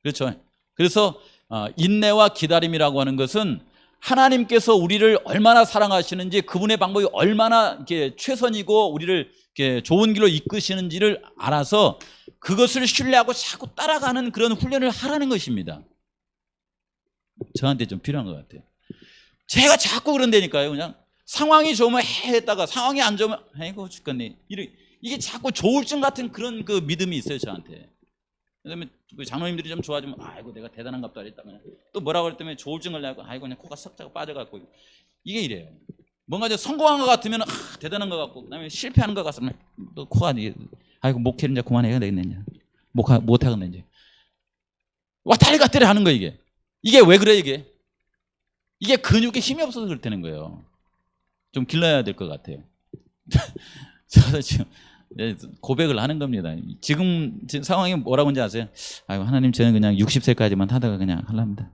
그렇죠. 그래서 인내와 기다림이라고 하는 것은 하나님께서 우리를 얼마나 사랑하시는지, 그분의 방법이 얼마나 이렇게 최선이고 우리를 이렇게 좋은 길로 이끄시는지를 알아서 그것을 신뢰하고 자꾸 따라가는 그런 훈련을 하라는 것입니다. 저한테 좀 필요한 것 같아요. 제가 자꾸 그런다니까요. 그냥 상황이 좋으면 했다가 상황이 안 좋으면 아이고 죽겠네, 이게 자꾸 조울증 같은 그런 그 믿음이 있어요, 저한테. 그다음에 장로님들이 좀 좋아지면 아이고 내가 대단한 갑다 했다가 또 뭐라고 그랬더니 조울증을 내고 아이고 그냥 코가 석자가 빠져갖고, 이게 이래요. 뭔가 이제 성공한 것 같으면 대단한 것 같고, 그다음에 실패하는 것 같으면 또 코가 아이고 목회를 이제 그만해야 되겠네, 못 하겠네 이제. 왔다리 갔다리 하는 거. 이게 왜 그래? 이게 근육에 힘이 없어서 그렇다는 거예요. 좀 길러야 될 것 같아요. 저도 지금 고백을 하는 겁니다. 지금 상황이 뭐라고 하는지 아세요? 아이고 하나님, 저는 그냥 60세까지만 하다가 그냥 하랍니다.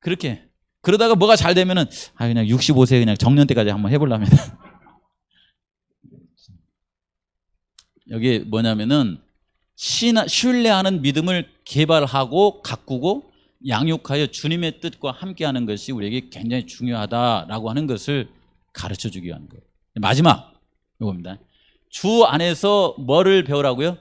그렇게 그러다가 뭐가 잘 되면은 그냥 65세 그냥 정년 때까지 한번 해보려면 여기 뭐냐면은 신뢰하는 믿음을 개발하고 가꾸고 양육하여 주님의 뜻과 함께하는 것이 우리에게 굉장히 중요하다라고 하는 것을 가르쳐 주기 위한 거예요. 마지막 이겁니다. 주 안에서 뭐를 배우라고요?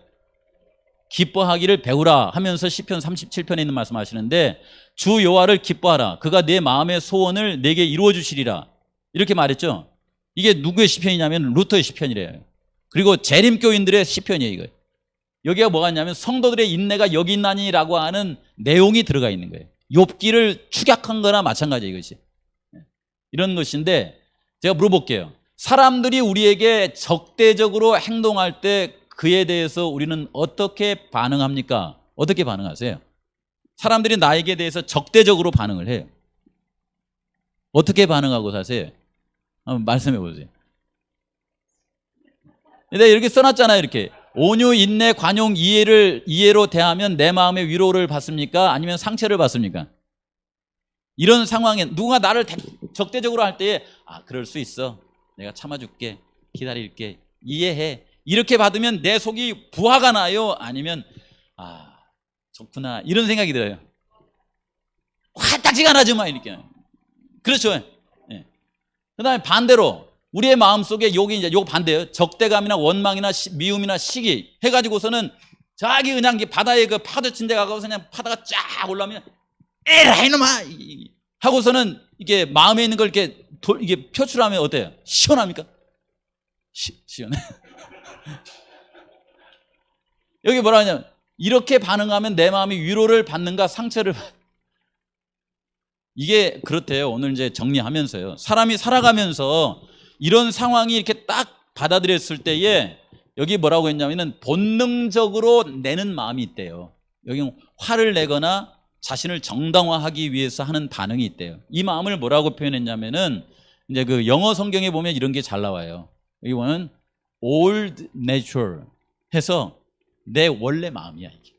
기뻐하기를 배우라 하면서 시편 37편에 있는 말씀하시는데, 주 여호와를 기뻐하라, 그가 내 마음의 소원을 내게 이루어 주시리라, 이렇게 말했죠. 이게 누구의 시편이냐면 루터의 시편이래요. 그리고 재림교인들의 시편이에요. 이거 여기가 뭐가 있냐면 성도들의 인내가 여기 있나니라고 하는 내용이 들어가 있는 거예요. 욥기를 축약한 거나 마찬가지예요, 이것이. 이런 것인데 제가 물어볼게요. 사람들이 우리에게 적대적으로 행동할 때 그에 대해서 우리는 어떻게 반응합니까? 어떻게 반응하세요? 사람들이 나에게 대해서 적대적으로 반응을 해요. 어떻게 반응하고 사세요? 한번 말씀해 보세요. 근데 이렇게 써놨잖아요. 이렇게 온유, 인내, 관용, 이해로 대하면 내 마음의 위로를 받습니까? 아니면 상처를 받습니까? 이런 상황에 누가 나를 적대적으로 할 때에 그럴 수 있어, 내가 참아줄게, 기다릴게, 이해해, 이렇게 받으면 내 속이 부하가 나요? 아니면 좋구나, 이런 생각이 들어요? 화딱지가 나지 마, 이렇게. 그렇죠. 예. 그 다음에 반대로 우리의 마음속에 여기 이제 요거 반대예요. 적대감이나 원망이나 미움이나 시기 해가지고서는 저기 그냥 바다에 그 파도 친 데 가고서 그냥 파다가 쫙 올라오면 에라 이놈아 하고서는 이게 마음에 있는 걸 이렇게 이게 표출하면 어때요? 시원합니까? 시원해. 여기 뭐라 하냐면 이렇게 반응하면 내 마음이 위로를 받는가 상처를 이게 그렇대요. 오늘 이제 정리하면서요. 사람이 살아가면서 이런 상황이 이렇게 딱 받아들였을 때에 여기 뭐라고 했냐면은 본능적으로 내는 마음이 있대요. 여기 화를 내거나 자신을 정당화하기 위해서 하는 반응이 있대요. 이 마음을 뭐라고 표현했냐면은 이제 그 영어 성경에 보면 이런 게 잘 나와요. 여기 보면 old nature 해서 내 원래 마음이야 이게.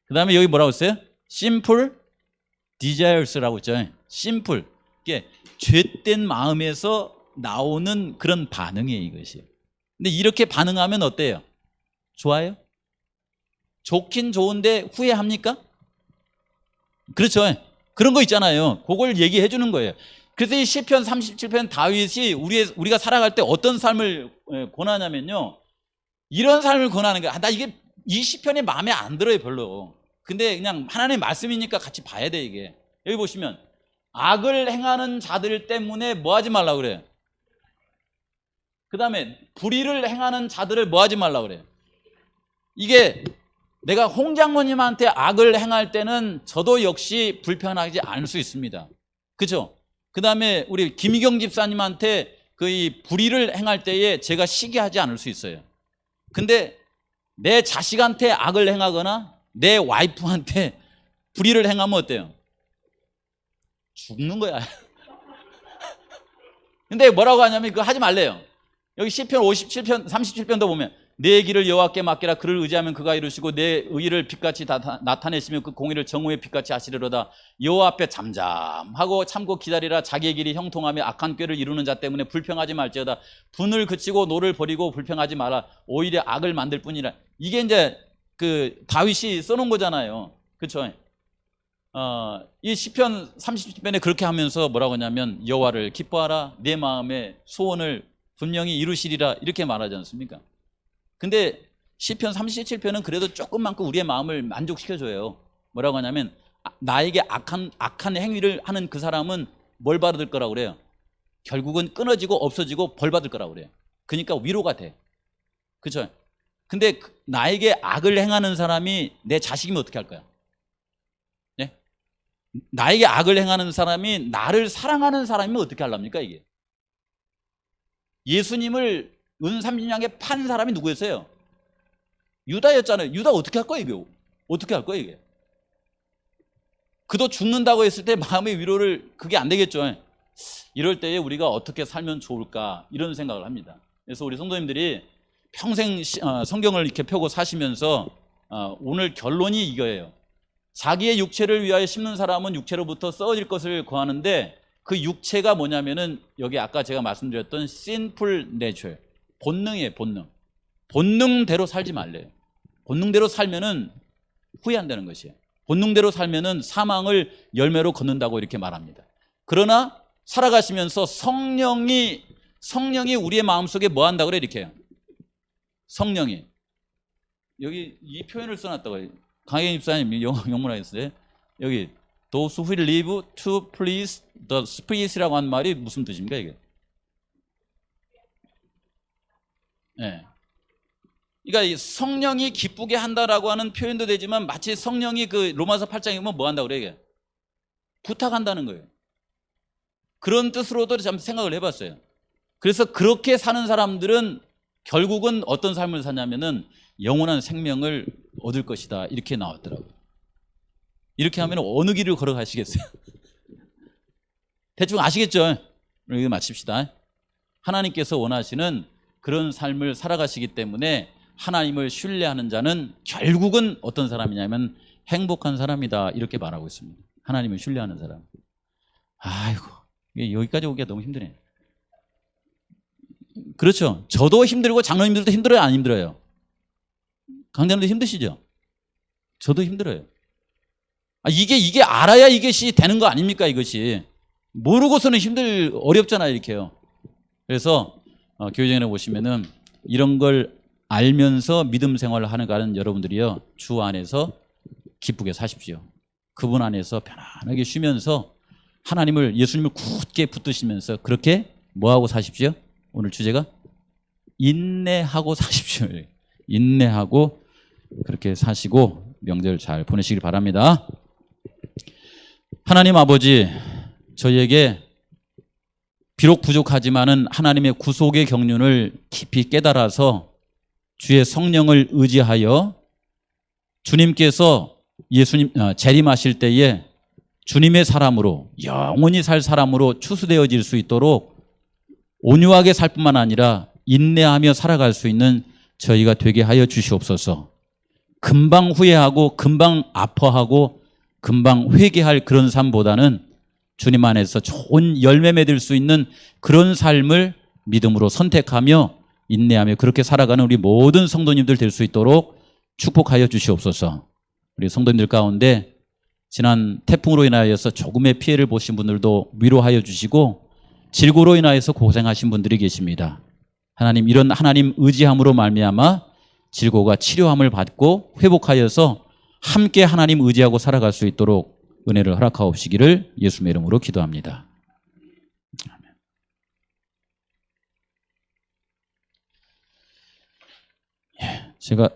그 다음에 여기 뭐라고 했어요? simple desires라고 했죠. simple 이게 죄된 마음에서 나오는 그런 반응이에요 이것이. 근데 이렇게 반응하면 어때요? 좋아요? 좋긴 좋은데 후회합니까? 그렇죠. 그런 거 있잖아요. 그걸 얘기해 주는 거예요. 그래서 이 시편 37편 다윗이 우리가 살아갈 때 어떤 삶을 권하냐면요. 이런 삶을 권하는 거야. 나 이게 이 시편이 마음에 안 들어요 별로. 근데 그냥 하나님의 말씀이니까 같이 봐야 돼 이게. 여기 보시면 악을 행하는 자들 때문에 뭐 하지 말라고 그래요? 그 다음에 불의를 행하는 자들을 뭐 하지 말라고 그래요? 이게 내가 홍 장모님한테 악을 행할 때는 저도 역시 불편하지 않을 수 있습니다. 그렇죠? 그 다음에 우리 김희경 집사님한테 그 이 불의를 행할 때에 제가 시기하지 않을 수 있어요. 근데 내 자식한테 악을 행하거나 내 와이프한테 불의를 행하면 어때요? 죽는 거야. 근데 뭐라고 하냐면 그거 하지 말래요. 여기 시편 57편 37편도 보면 내 길을 여호와께 맡기라. 그를 의지하면 그가 이루시고 내 의를 빛같이 나타내시며 그 공의를 정오의 빛같이 하시리로다. 여호와 앞에 잠잠하고 참고 기다리라. 자기의 길이 형통하며 악한 꾀를 이루는 자 때문에 불평하지 말지어다. 분을 그치고 노를 버리고 불평하지 마라. 오히려 악을 만들 뿐이라. 이게 이제 그 다윗이 써놓은 거잖아요. 그렇죠? 이 시편 37편에 그렇게 하면서 뭐라고 하냐면 여호와를 기뻐하라. 내 마음의 소원을 분명히 이루시리라 이렇게 말하지 않습니까? 근데 시편 37편은 그래도 조금만큼 우리의 마음을 만족시켜줘요. 뭐라고 하냐면 나에게 악한 행위를 하는 그 사람은 뭘 받을 거라고 그래요? 결국은 끊어지고 없어지고 벌 받을 거라고 그래요. 그러니까 위로가 돼. 그렇죠? 근데 나에게 악을 행하는 사람이 내 자식이면 어떻게 할 거야? 네? 나에게 악을 행하는 사람이 나를 사랑하는 사람이면 어떻게 하랍니까 이게? 예수님을 은30냥에 판 사람이 누구였어요? 유다였잖아요. 유다 어떻게 할 거예요 이게? 어떻게 할 거예요 이게? 그도 죽는다고 했을 때 마음의 위로를 그게 안 되겠죠. 이럴 때에 우리가 어떻게 살면 좋을까 이런 생각을 합니다. 그래서 우리 성도님들이 평생 성경을 이렇게 펴고 사시면서 오늘 결론이 이거예요. 자기의 육체를 위하여 심는 사람은 육체로부터 썩어질 것을 구하는데 그 육체가 뭐냐면은 여기 아까 제가 말씀드렸던 sinful nature, 본능이에요. 본능대로 살지 말래요. 본능대로 살면은 후회한다는 것이에요. 본능대로 살면은 사망을 열매로 걷는다고 이렇게 말합니다. 그러나 살아가시면서 성령이 우리의 마음속에 뭐 한다고 그래 이렇게 해요. 성령이 여기 이 표현을 써놨다고 강혜인 집사님 영문화 했어요. 여기 those who live to please the Spirit이라고 한 말이 무슨 뜻입니까 이게? 네. 그러니까 이 성령이 기쁘게 한다라고 하는 표현도 되지만 마치 성령이 그 로마서 8장에 보면 뭐 한다고 그래 이게? 부탁한다는 거예요. 그런 뜻으로도 참 생각을 해봤어요. 그래서 그렇게 사는 사람들은 결국은 어떤 삶을 사냐면은 영원한 생명을 얻을 것이다 이렇게 나왔더라고요. 이렇게 하면 어느 길을 걸어가시겠어요? 대충 아시겠죠? 여기 마칩시다. 하나님께서 원하시는 그런 삶을 살아가시기 때문에 하나님을 신뢰하는 자는 결국은 어떤 사람이냐면 행복한 사람이다 이렇게 말하고 있습니다. 하나님을 신뢰하는 사람. 아이고 여기까지 오기가 너무 힘드네. 그렇죠. 저도 힘들고 장로님들도 힘들어요 안 힘들어요? 강자님도 힘드시죠? 저도 힘들어요. 이게 알아야 이것이 되는 거 아닙니까 이것이. 모르고서는 어렵잖아요 이렇게요. 그래서 교회정에 보시면은 이런 걸 알면서 믿음 생활을 하는 여러분들이요, 주 안에서 기쁘게 사십시오. 그분 안에서 편안하게 쉬면서 하나님을, 예수님을 굳게 붙드시면서 그렇게 뭐하고 사십시오? 오늘 주제가 인내하고 사십시오. 인내하고 그렇게 사시고 명절 잘 보내시길 바랍니다. 하나님 아버지, 저희에게 비록 부족하지만은 하나님의 구속의 경륜을 깊이 깨달아서 주의 성령을 의지하여 주님께서 예수님 재림하실 때에 주님의 사람으로, 영원히 살 사람으로 추수되어질 수 있도록 온유하게 살 뿐만 아니라 인내하며 살아갈 수 있는 저희가 되게 하여 주시옵소서. 금방 후회하고 금방 아파하고 금방 회개할 그런 삶보다는 주님 안에서 좋은 열매 맺을 수 있는 그런 삶을 믿음으로 선택하며 인내하며 그렇게 살아가는 우리 모든 성도님들 될 수 있도록 축복하여 주시옵소서. 우리 성도님들 가운데 지난 태풍으로 인하여서 조금의 피해를 보신 분들도 위로하여 주시고, 질고로 인하여서 고생하신 분들이 계십니다. 하나님, 이런 하나님 의지함으로 말미암아 질고가 치료함을 받고 회복하여서 함께 하나님 의지하고 살아갈 수 있도록 은혜를 허락하옵시기를 예수의 이름으로 기도합니다. 제가